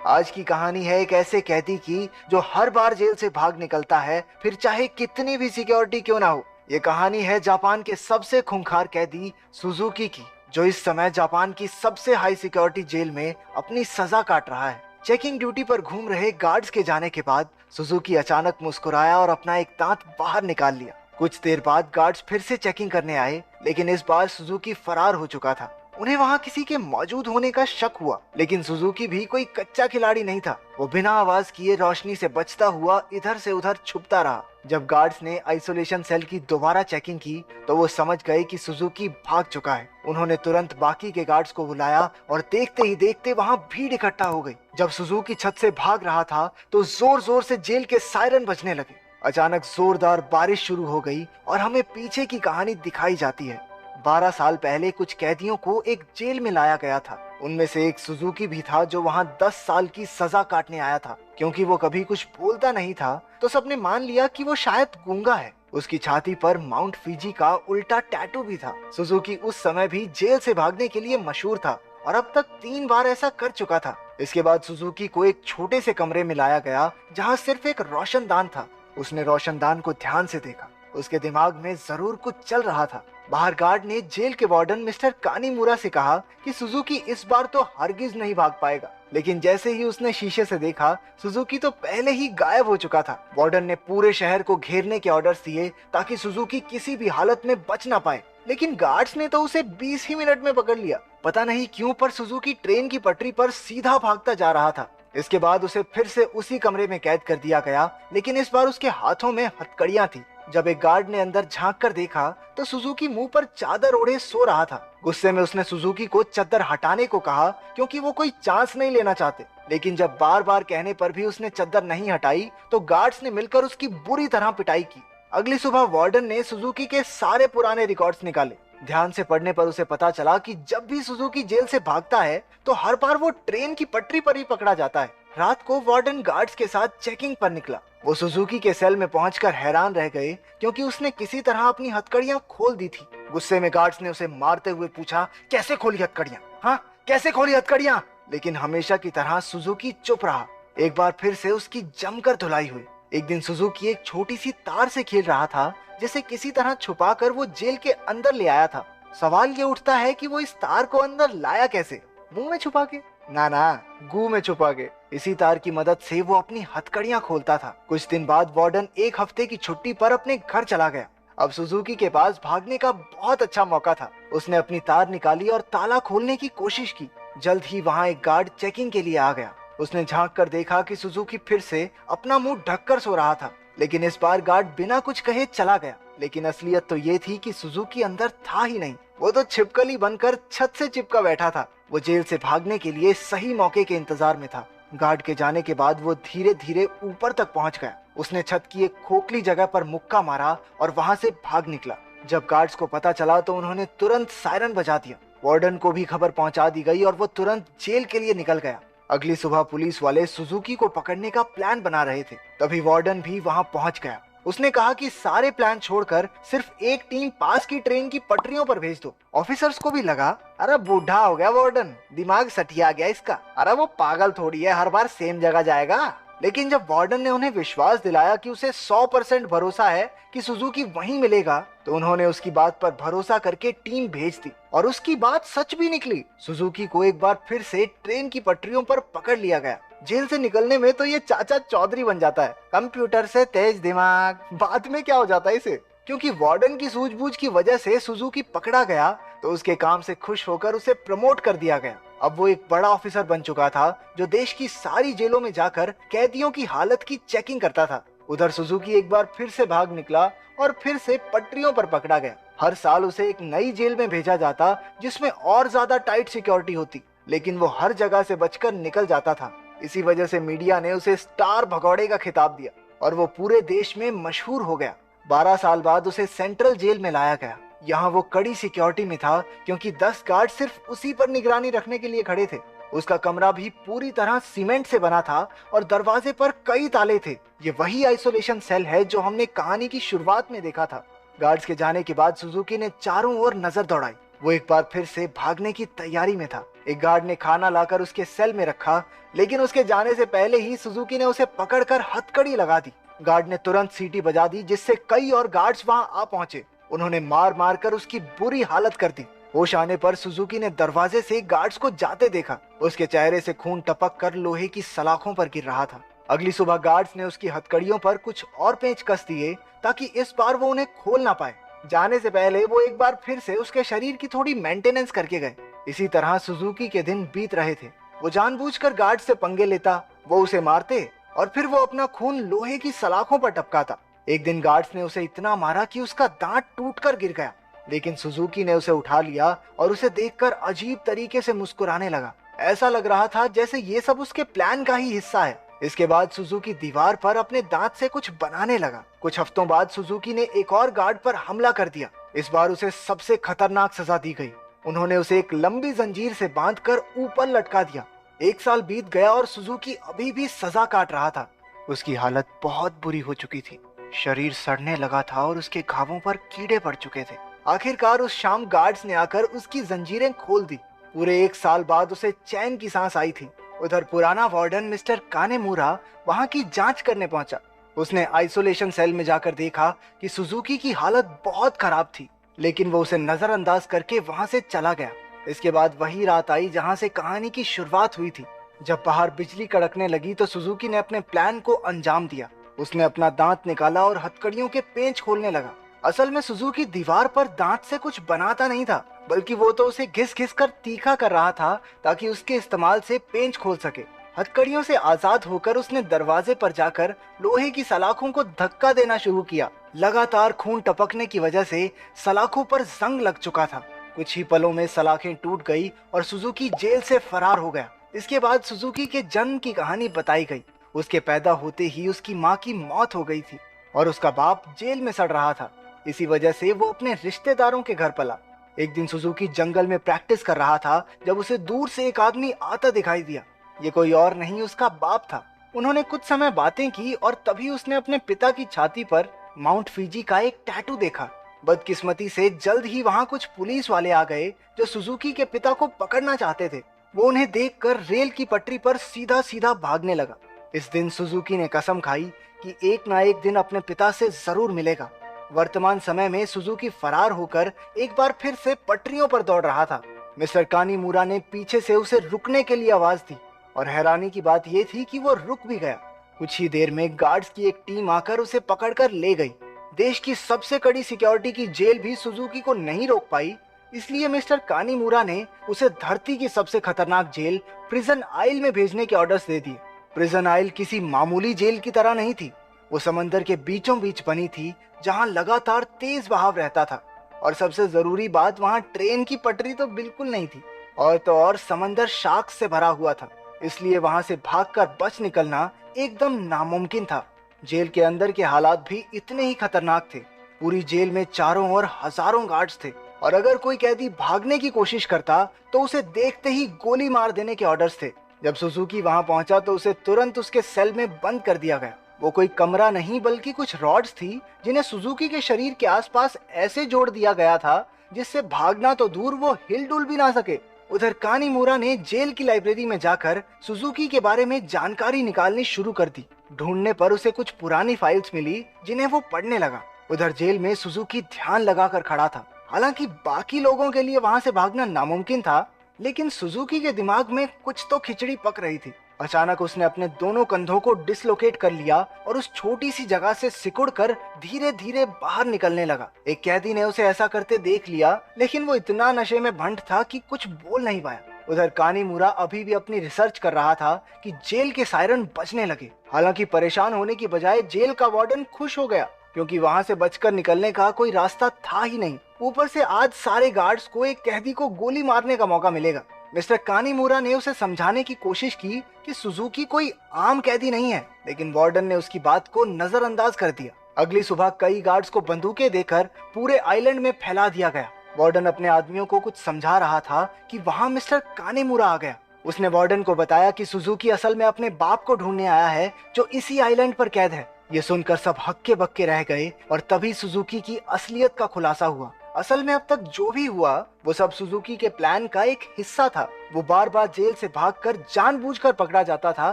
आज की कहानी है एक ऐसे कैदी की जो हर बार जेल से भाग निकलता है, फिर चाहे कितनी भी सिक्योरिटी क्यों ना हो। ये कहानी है जापान के सबसे खूंखार कैदी सुजुकी की, जो इस समय जापान की सबसे हाई सिक्योरिटी जेल में अपनी सजा काट रहा है। चेकिंग ड्यूटी पर घूम रहे गार्ड्स के जाने के बाद सुजुकी अचानक मुस्कुराया और अपना एक दांत बाहर निकाल लिया। कुछ देर बाद गार्ड्स फिर से चेकिंग करने आए, लेकिन इस बार सुजुकी फरार हो चुका था। उन्हें वहां किसी के मौजूद होने का शक हुआ, लेकिन सुजुकी भी कोई कच्चा खिलाड़ी नहीं था। वो बिना आवाज किए रोशनी से बचता हुआ इधर से उधर छुपता रहा। जब गार्ड्स ने आइसोलेशन सेल की दोबारा चेकिंग की तो वो समझ गए कि सुजुकी भाग चुका है। उन्होंने तुरंत बाकी के गार्ड्स को बुलाया और देखते ही देखते वहां भीड़ इकट्ठा हो गई। जब सुजुकी छत से भाग रहा था तो जोर जोर से जेल के सायरन बजने लगे। अचानक जोरदार बारिश शुरू हो गई और हमें पीछे की कहानी दिखाई जाती है। 12 साल पहले कुछ कैदियों को एक जेल में लाया गया था। उनमें से एक सुजुकी भी था जो वहां 10 साल की सजा काटने आया था। क्योंकि वो कभी कुछ बोलता नहीं था तो सबने मान लिया कि वो शायद गूंगा है। उसकी छाती पर माउंट फिजी का उल्टा टैटू भी था। सुजुकी उस समय भी जेल से भागने के लिए मशहूर था और अब तक 3 बार ऐसा कर चुका था। इसके बाद सुजुकी को एक छोटे से कमरे में लाया गया जहाँ सिर्फ एक रोशनदान था। उसने रोशनदान को ध्यान से देखा। उसके दिमाग में जरूर कुछ चल रहा था। बाहर गार्ड ने जेल के वार्डन मिस्टर कानीमुरा से कहा कि सुजुकी इस बार तो हरगिज नहीं भाग पाएगा, लेकिन जैसे ही उसने शीशे से देखा सुजुकी तो पहले ही गायब हो चुका था। वार्डन ने पूरे शहर को घेरने के ऑर्डर्स दिए ताकि सुजुकी किसी भी हालत में बच ना पाए, लेकिन गार्ड्स ने तो उसे 20 ही मिनट में पकड़ लिया। पता नहीं क्यों पर सुजुकी ट्रेन की पटरी पर सीधा भागता जा रहा था। इसके बाद उसे फिर से उसी कमरे में कैद कर दिया गया, लेकिन इस बार उसके हाथों में हथकड़ियां थी। जब एक गार्ड ने अंदर झांक कर देखा तो सुजुकी मुंह पर चादर ओढ़े सो रहा था। गुस्से में उसने सुजुकी को चादर हटाने को कहा क्योंकि वो कोई चांस नहीं लेना चाहते, लेकिन जब बार बार कहने पर भी उसने चादर नहीं हटाई तो गार्ड्स ने मिलकर उसकी बुरी तरह पिटाई की। अगली सुबह वार्डन ने सुजुकी के सारे पुराने रिकॉर्ड्स निकाले। ध्यान से पढ़ने पर उसे पता चला कि जब भी सुजुकी जेल से भागता है तो हर बार वो ट्रेन की पटरी पर ही पकड़ा जाता है। रात को वार्डन गार्ड्स के साथ चेकिंग पर निकला। वो सुजुकी के सेल में पहुंचकर हैरान रह गए क्योंकि उसने किसी तरह अपनी हथकड़ियां खोल दी थी। गुस्से में गार्ड्स ने उसे मारते हुए पूछा, कैसे खोली हथकड़ियां? हाँ, कैसे खोली हथकड़ियां? लेकिन हमेशा की तरह सुजुकी चुप रहा। एक बार फिर से उसकी जमकर धुलाई हुई। एक दिन सुजुकी एक छोटी सी तार से खेल रहा था जिसे किसी तरह छुपाकर वो जेल के अंदर ले आया था। सवाल ये उठता है कि वो इस तार को अंदर लाया कैसे? मुंह में छुपा के? ना, गू में छुपा के। इसी तार की मदद से वो अपनी हथकड़ियां खोलता था। कुछ दिन बाद वार्डन एक हफ्ते की छुट्टी पर अपने घर चला गया। अब सुजुकी के पास भागने का बहुत अच्छा मौका था। उसने अपनी तार निकाली और ताला खोलने की कोशिश की। जल्द ही वहाँ एक गार्ड चेकिंग के लिए आ गया। उसने झांक कर देखा कि सुजुकी फिर से अपना मुंह ढककर सो रहा था, लेकिन इस बार गार्ड बिना कुछ कहे चला गया। लेकिन असलियत तो ये थी कि सुजुकी अंदर था ही नहीं। वो तो छिपकली बनकर छत से चिपका बैठा था। वो जेल से भागने के लिए सही मौके के इंतजार में था। गार्ड के जाने के बाद वो धीरे धीरे ऊपर तक पहुंच गया। उसने छत की एक खोखली जगह पर मुक्का मारा और वहां से भाग निकला। जब गार्ड्स को पता चला तो उन्होंने तुरंत सायरन बजा दिया। वार्डन को भी खबर पहुंचा दी गई और वो तुरंत जेल के लिए निकल गया। अगली सुबह पुलिस वाले सुजुकी को पकड़ने का प्लान बना रहे थे। तभी वार्डन भी वहां पहुंच गया। उसने कहा कि सारे प्लान छोड़कर सिर्फ एक टीम पास की ट्रेन की पटरियों पर भेज दो। ऑफिसर्स को भी लगा, अरे बूढ़ा हो गया वार्डन, दिमाग सठिया गया इसका, अरे वो पागल थोड़ी है, हर बार सेम जगह जाएगा। लेकिन जब वार्डन ने उन्हें विश्वास दिलाया कि उसे 100% भरोसा है कि सुजुकी वहीं मिलेगा, तो उन्होंने उसकी बात पर भरोसा करके टीम भेज दी। और उसकी बात सच भी निकली। सुजुकी को एक बार फिर से ट्रेन की पटरियों पर पकड़ लिया गया। जेल से निकलने में तो ये चाचा चौधरी बन जाता है, कंप्यूटर से तेज दिमाग। बाद में क्या हो जाता है इसे? क्योंकि वार्डन की सूझबूझ की वजह से सुजुकी पकड़ा गया तो उसके काम से खुश होकर उसे प्रमोट कर दिया गया। अब वो एक बड़ा ऑफिसर बन चुका था जो देश की सारी जेलों में जाकर कैदियों की हालत की चेकिंग करता था। उधर सुजुकी एक बार फिर से भाग निकला और फिर से पटरियों पर पकड़ा गया। हर साल उसे एक नई जेल में भेजा जाता जिसमें और ज्यादा टाइट सिक्योरिटी होती, लेकिन वो हर जगह से बचकर निकल जाता था। इसी वजह से मीडिया ने उसे स्टार भगौड़े का खिताब दिया और वो पूरे देश में मशहूर हो गया। 12 साल बाद उसे सेंट्रल जेल में लाया गया। यहाँ वो कड़ी सिक्योरिटी में था क्योंकि 10 गार्ड सिर्फ उसी पर निगरानी रखने के लिए खड़े थे। उसका कमरा भी पूरी तरह सीमेंट से बना था और दरवाजे पर कई ताले थे। ये वही आइसोलेशन सेल है जो हमने कहानी की शुरुआत में देखा था। गार्ड्स के जाने के बाद सुजुकी ने चारों ओर नजर दौड़ाई। वो एक बार फिर से भागने की तैयारी में था, एक गार्ड ने खाना लाकर उसके सेल में रखा, लेकिन उसके जाने से पहले ही सुजुकी ने उसे पकड़कर हथकड़ी लगा दी। गार्ड ने तुरंत सीटी बजा दी, जिससे कई और गार्ड्स वहां आ पहुंचे। उन्होंने मार मार कर उसकी बुरी हालत कर दी। होश आने पर सुजुकी ने दरवाजे से गार्ड्स को जाते देखा। उसके चेहरे से खून टपक कर लोहे की सलाखों पर गिर रहा था। अगली सुबह गार्ड्स ने उसकी हथकड़ियों पर कुछ और पेंच कस दिए, ताकि इस बार वो उन्हें खोल ना पाए। जाने से पहले वो एक बार फिर से उसके शरीर की थोड़ी मेंटेनेंस करके गए। इसी तरह सुजुकी के दिन बीत रहे थे। वो जानबूझकर गार्ड से पंगे लेता, वो उसे मारते और फिर वो अपना खून लोहे की सलाखों पर टपकाता। एक दिन गार्ड्स ने उसे इतना मारा कि उसका दांत टूटकर गिर गया, लेकिन सुजुकी ने उसे उठा लिया और उसे देखकर अजीब तरीके से मुस्कुराने लगा। ऐसा लग रहा था जैसे ये सब उसके प्लान का ही हिस्सा है। इसके बाद सुजुकी दीवार पर अपने दांत से कुछ बनाने लगा। कुछ हफ्तों बाद सुजुकी ने एक और गार्ड पर हमला कर दिया। इस बार उसे सबसे खतरनाक सजा दी गई। उन्होंने उसे एक लंबी जंजीर से बांधकर ऊपर लटका दिया। 1 साल बीत गया और सुजुकी अभी भी सजा काट रहा था। उसकी हालत बहुत बुरी हो चुकी थी। शरीर सड़ने लगा था और उसके घावों पर कीड़े पड़ चुके थे। आखिरकार उस शाम गार्ड्स ने आकर उसकी जंजीरें खोल दी। पूरे 1 साल बाद उसे चैन की सांस आई थी। उधर पुराना वार्डन मिस्टर कानेमुरा वहां की जांच करने पहुंचा। उसने आइसोलेशन सेल में जाकर देखा कि सुजुकी की हालत बहुत खराब थी, लेकिन वो उसे नजरअंदाज करके वहां से चला गया। इसके बाद वही रात आई जहां से कहानी की शुरुआत हुई थी। जब बाहर बिजली कड़कने लगी तो सुजुकी ने अपने प्लान को अंजाम दिया। उसने अपना दांत निकाला और हथकड़ियों के पेंच खोलने लगा। असल में सुजुकी दीवार पर दांत से कुछ बनाता नहीं था, बल्कि वो तो उसे घिस घिस कर तीखा कर रहा था ताकि उसके इस्तेमाल से पेंच खोल सके। हथकड़ियों से आजाद होकर उसने दरवाजे पर जाकर लोहे की सलाखों को धक्का देना शुरू किया। लगातार खून टपकने की वजह से सलाखों पर जंग लग चुका था। कुछ ही पलों में सलाखें टूट गई और सुजुकी जेल से फरार हो गया। इसके बाद सुजुकी के जन्म की कहानी बताई गई। उसके पैदा होते ही उसकी माँ की मौत हो गई थी और उसका बाप जेल में सड़ रहा था। इसी वजह से वो अपने रिश्तेदारों के घर पला। एक दिन सुजुकी जंगल में प्रैक्टिस कर रहा था जब उसे दूर से एक आदमी आता दिखाई दिया। ये कोई और नहीं उसका बाप था। उन्होंने कुछ समय बातें की और तभी उसने अपने पिता की छाती पर माउंट फीजी का एक टैटू देखा। बदकिस्मती से जल्द ही वहां कुछ पुलिस वाले आ गए जो सुजुकी के पिता को पकड़ना चाहते थे। वो उन्हें देखकर रेल की पटरी पर सीधा सीधा भागने लगा। इस दिन सुजुकी ने कसम खाई कि एक ना एक दिन अपने पिता से जरूर मिलेगा। वर्तमान समय में सुजुकी फरार होकर एक बार फिर से पटरियों पर दौड़ रहा था। मिस्टर कानीमुरा ने पीछे से उसे रुकने के लिए आवाज दी और हैरानी की बात यह थी कि वो रुक भी गया। कुछ ही देर में गार्ड्स की एक टीम आकर उसे पकड़कर ले गई। देश की सबसे कड़ी सिक्योरिटी की जेल भी सुजुकी को नहीं रोक पाई, इसलिए मिस्टर कानीमुरा ने उसे धरती की सबसे खतरनाक जेल प्रिजन आइल में भेजने के ऑर्डर्स दे दिए। प्रिजन आइल किसी मामूली जेल की तरह नहीं थी। वो समंदर के बीचों बीच बनी थी, जहां लगातार तेज बहाव रहता था। और सबसे जरूरी बात, वहां ट्रेन की पटरी तो बिल्कुल नहीं थी। और तो और समंदर शार्क से भरा हुआ था, इसलिए वहां से भागकर बच निकलना एकदम नामुमकिन था। जेल के अंदर के हालात भी इतने ही खतरनाक थे। पूरी जेल में चारों ओर हजारों गार्ड्स थे और अगर कोई कैदी भागने की कोशिश करता तो उसे देखते ही गोली मार देने के ऑर्डर्स थे। जब सुजुकी वहां पहुंचा तो उसे तुरंत उसके सेल में बंद कर दिया गया। वो कोई कमरा नहीं बल्कि कुछ रॉड्स थी जिन्हें सुजुकी के शरीर के आसपास ऐसे जोड़ दिया गया था जिससे भागना तो दूर वो हिल डुल भी ना सके। उधर कानीमुरा ने जेल की लाइब्रेरी में जाकर सुजुकी के बारे में जानकारी निकालनी शुरू कर दी। ढूंढने पर उसे कुछ पुरानी फाइल्स मिली जिन्हें वो पढ़ने लगा। उधर जेल में सुजुकी ध्यान लगाकर खड़ा था। हालांकि बाकी लोगों के लिए वहां से भागना नामुमकिन था, लेकिन सुजुकी के दिमाग में कुछ तो खिचड़ी पक रही थी। अचानक उसने अपने दोनों कंधों को डिसलोकेट कर लिया और उस छोटी सी जगह से सिकुड़कर धीरे धीरे बाहर निकलने लगा। एक कैदी ने उसे ऐसा करते देख लिया, लेकिन वो इतना नशे में भंड था कि कुछ बोल नहीं पाया। उधर कानीमुरा अभी भी अपनी रिसर्च कर रहा था कि जेल के सायरन बजने लगे। हालांकि परेशान होने की बजाय जेल का वार्डन खुश हो गया, क्योंकि वहां से बचकर निकलने का कोई रास्ता था ही नहीं। ऊपर से आज सारे गार्ड्स को एक कैदी को गोली मारने का मौका मिलेगा। मिस्टर कानीमुरा ने उसे समझाने की कोशिश की कि सुजुकी कोई आम कैदी नहीं है, लेकिन वार्डन ने उसकी बात को नजरअंदाज कर दिया। अगली सुबह कई गार्ड्स को बंदूकें देकर पूरे आइलैंड में फैला दिया गया। वार्डन अपने आदमियों को कुछ समझा रहा था कि वहां मिस्टर कानीमुरा आ गया। उसने वार्डन को बताया कि सुजुकी असल में अपने बाप को ढूंढने आया है जो इसी आइलैंड पर कैद है। ये सुनकर सब हक्के बक्के रह गए और तभी सुजुकी की असलियत का खुलासा हुआ। असल में अब तक जो भी हुआ वो सब सुजुकी के प्लान का एक हिस्सा था। वो बार बार जेल से भागकर जानबूझकर पकड़ा जाता था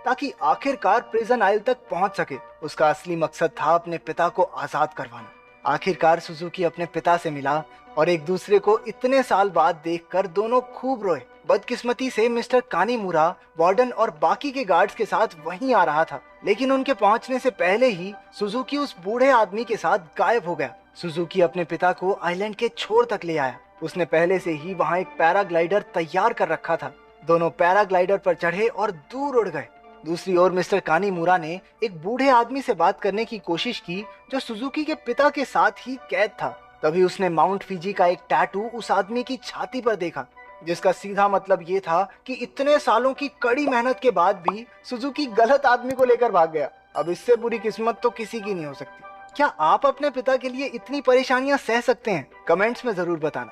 ताकि आखिरकार प्रिजन आइल तक पहुंच सके। उसका असली मकसद था अपने पिता को आजाद करवाना। आखिरकार सुजुकी अपने पिता से मिला और एक दूसरे को इतने साल बाद देखकर दोनों खूब रोए। बदकिस्मती से मिस्टर कानीमुरा वार्डन और बाकी के गार्ड्स के साथ वहीं आ रहा था, लेकिन उनके पहुंचने से पहले ही सुजुकी उस बूढ़े आदमी के साथ गायब हो गया। सुजुकी अपने पिता को आइलैंड के छोर तक ले आया। उसने पहले से ही वहां एक पैराग्लाइडर तैयार कर रखा था। दोनों पैराग्लाइडर पर चढ़े और दूर उड़ गए। दूसरी ओर मिस्टर कानीमुरा ने एक बूढ़े आदमी से बात करने की कोशिश की जो सुजुकी के पिता के साथ ही कैद था। तभी उसने माउंट फिजी का एक टैटू उस आदमी की छाती पर देखा, जिसका सीधा मतलब ये था कि इतने सालों की कड़ी मेहनत के बाद भी सुजुकी गलत आदमी को लेकर भाग गया। अब इससे बुरी किस्मत तो किसी की नहीं हो सकती। क्या आप अपने पिता के लिए इतनी परेशानियां सह सकते हैं? कमेंट्स में जरूर बताना।